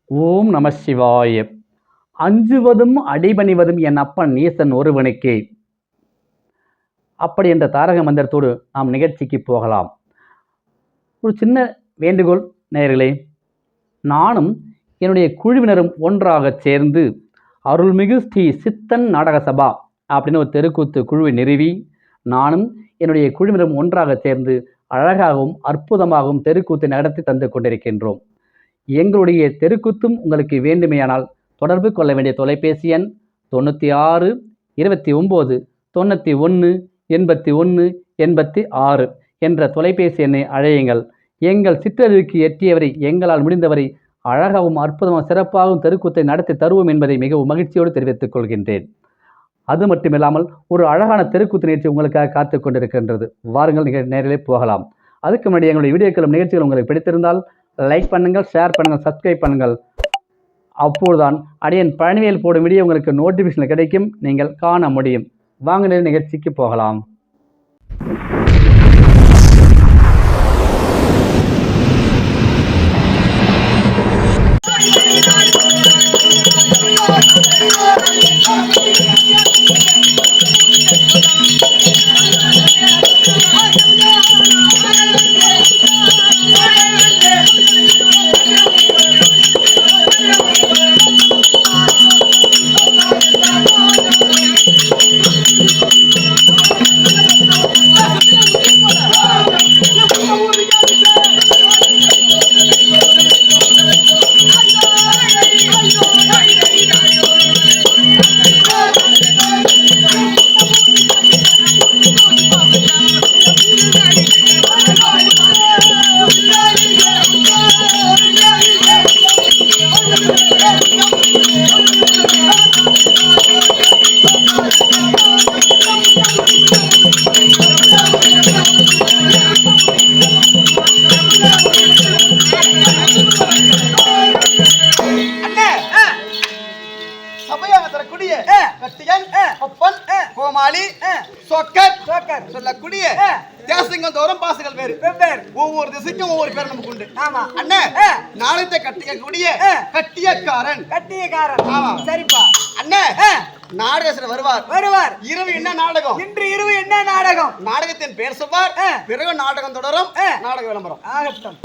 ஓம் நம சிவாய. அஞ்சுவதும் அடிபணிவதும் என் அப்பன் ஈசன் ஒருவனுக்கே. அப்படி என்ற தாரக மந்திரத்தோடு நாம் நிகழ்ச்சிக்கு போகலாம். ஒரு சின்ன வேண்டுகோள் நேயர்களே, நானும் என்னுடைய குழுவினரும் ஒன்றாக சேர்ந்து அருள்மிகு ஸ்ரீ சித்தன் நாடக சபா அப்படின்னு ஒரு தெருக்கூத்து குழுவை நிறுவி நானும் என்னுடைய குழுவினரும் ஒன்றாக சேர்ந்து அழகாகவும் அற்புதமாகவும் தெருக்கூத்தை நடத்தி தந்து கொண்டிருக்கின்றோம். எங்களுடைய தெருக்கூத்தும் உங்களுக்கு வேண்டுமையானால் தொடர்பு கொள்ள வேண்டிய தொலைபேசி எண் 96 29 91 81 86 என்ற தொலைபேசி எண்ணை அழையுங்கள். எங்கள் சிற்றறிவுக்கு எட்டியவரை எங்களால் முடிந்தவரை அழகாகவும் அற்புதமாக சிறப்பாகவும் தெருக்கூத்தை நடத்தி தருவோம் என்பதை மிகவும் மகிழ்ச்சியோடு தெரிவித்துக் கொள்கின்றேன். அது மட்டுமில்லாமல் ஒரு அழகான தெருக்கூத்து நிகழ்ச்சி உங்களுக்காக காத்து கொண்டிருக்கின்றது. வாருங்கள் நேரிலே போகலாம். அதுக்கு முன்னாடி எங்களுடைய வீடியோக்களும் நிகழ்ச்சிகள் உங்களுக்கு பிடித்திருந்தால் லைக் பண்ணுங்கள், ஷேர் பண்ணுங்கள், சப்ஸ்கிரைப் பண்ணுங்கள். அப்போதுதான் அடியன் பழனிவேல் போடும் வீடியோ உங்களுக்கு நோட்டிஃபிகேஷன் கிடைக்கும், நீங்கள் காண முடியும். வாங்க நிகழ்ச்சிக்கு போகலாம். சொல்லக்கூடிய தேசங்கள் தோறும் பாசங்கள் வேறு ஒவ்வொரு திசைக்கும் ஒவ்வொரு பேர் நமக்கு உண்டு. ஆமா அண்ணே, நாளத்தை கட்டியக்கூடிய கட்டியக்காரன். ஆமா சரிப்பா அண்ணே. நாடகத்தில் வருவார். இரவு என்ன நாடகம்? இன்று இரவு என்ன நாடகம்? நாடகத்தின் பேர் சொல்வார். பிறகு நாடகம் தொடரும். நாடக விளம்பரம் ஆகட்டும்.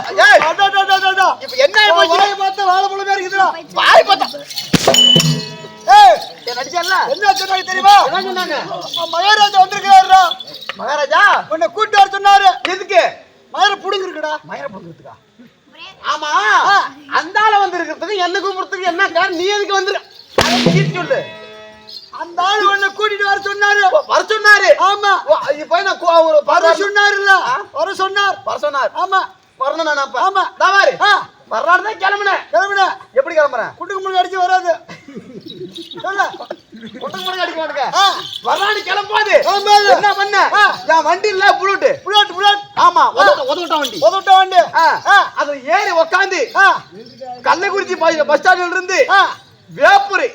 ஏய் இப்ப என்ன ஆயிப்போச்சு? வாய் பார்த்தா வாழைப்பழமே இருக்குதுடா. வாய் பார்த்தா ஏய் நடிச்சல்ல என்ன சொன்னாங்க தெரியுமா? என்ன சொன்னாங்க? மகாராஜா வந்திருக்காருடா. மகாராஜா உன்னை கூட்டி வர சொன்னாரு. எதுக்கு? மயிரை புடுங்கிருக்குடா. மயிரை புடுங்கிறதுக்கா? ஆமா அந்த ஆள வந்திருக்கிறதுக்கு என்ன கூப்பிடுறதுக்கு என்ன காரணம்? நீ எதுக்கு வந்துரு? அதை சொல்லு. அந்த ஆளு உன்னை கூட்டிட்டு வர சொன்னாரு. வர சொன்னாரு? ஆமா. இப்ப நான் வர சொன்னாருல்ல? வர சொன்னார். ஆமா வரணும் நான். அப்ப ஆமா நான் வாரு வர்றாருதான் கிளம்புனேன். எப்படி கிளம்புறேன்? குட்டுக்கு முன்னாடி அடிச்சு வராது. சொல்ல குட்டுக்கு முன்னாடி அடிக்க மாட்டேங்க. வர்றான்னு கிளம்பாது. என்ன பண்ண? நான் வண்டி இல்ல புல்லட். ஆமா உதவிட்ட வண்டி. அதுல ஏறி உக்காந்து கள்ளக்குறிச்சி பஸ் ஸ்டாண்ட்ல இருந்து வேப்பூர்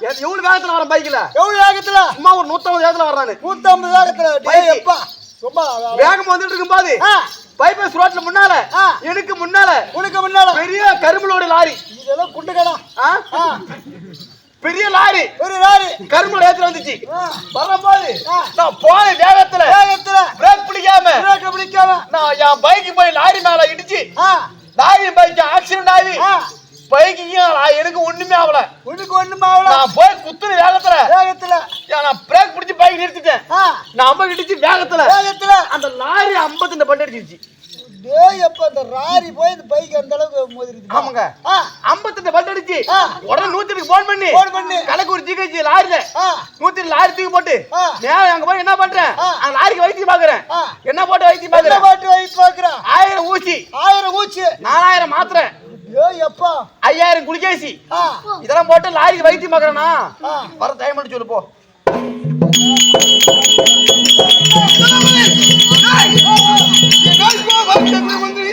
எவ்வளவு வேகத்துல வர பைக்ல? எவ்வளவு வேகத்துல? சும்மா ஒரு 150 வேகத்துல வர்றானு. 150 வேகத்துல ரொம்ப வேகமா வந்துட்டு இருக்கும் போது பைபாஸ் ரோட்ல முன்னால எனக்கு முன்னால பெரிய கரும்புலோட லாரி. இதெல்லாம் குண்டுகடா. பெரிய லாரி கரும்புல ஏத்துல வந்துச்சு. வரும்போது நான் போன வேகத்துல பிரேக் பிடிக்காம நான் என் பைக்கு போய் லாரி மேல இடிச்சு லாரி பைக் ஆக்சிடென்ட் ஆகி பைக்கையும் எனக்கு ஒண்ணுமே ஆகல. நான் போய் குத்துன வேகத்துல நான் பிரேக் பிடிச்சி பைக் நிறுத்திட்டேன். நான் 50 இடிச்சு வேகத்துல அந்த லாரி 52 பட்டு அடிச்சிருச்சு. அந்த லாரி போய் இந்த பைக் அந்த அளவுக்கு மோதிருச்சு. ஆமாங்க 52 பட்டு அடிச்சு. உடனே 108க்கு போன் பண்ணி கள்ளக்குறிச்சி ஜிஹெச் லாரில 108 லாரி தூக்கி போட்டு நான் அங்க போய் என்ன பண்றேன்? அந்த லாரிக்கு வைத்தியம் பாக்குறேன். என்ன போட்டு வைத்தியம் பாக்குறேன்? 1000 ஊசி 4000 மாத்திரை 5000 குளிகேசி இதெல்லாம் போட்டு லாரிக்கு வைத்தியம் பாக்குறேனா? வர டைம் பண்ணி சொல்லு போ. மந்திரி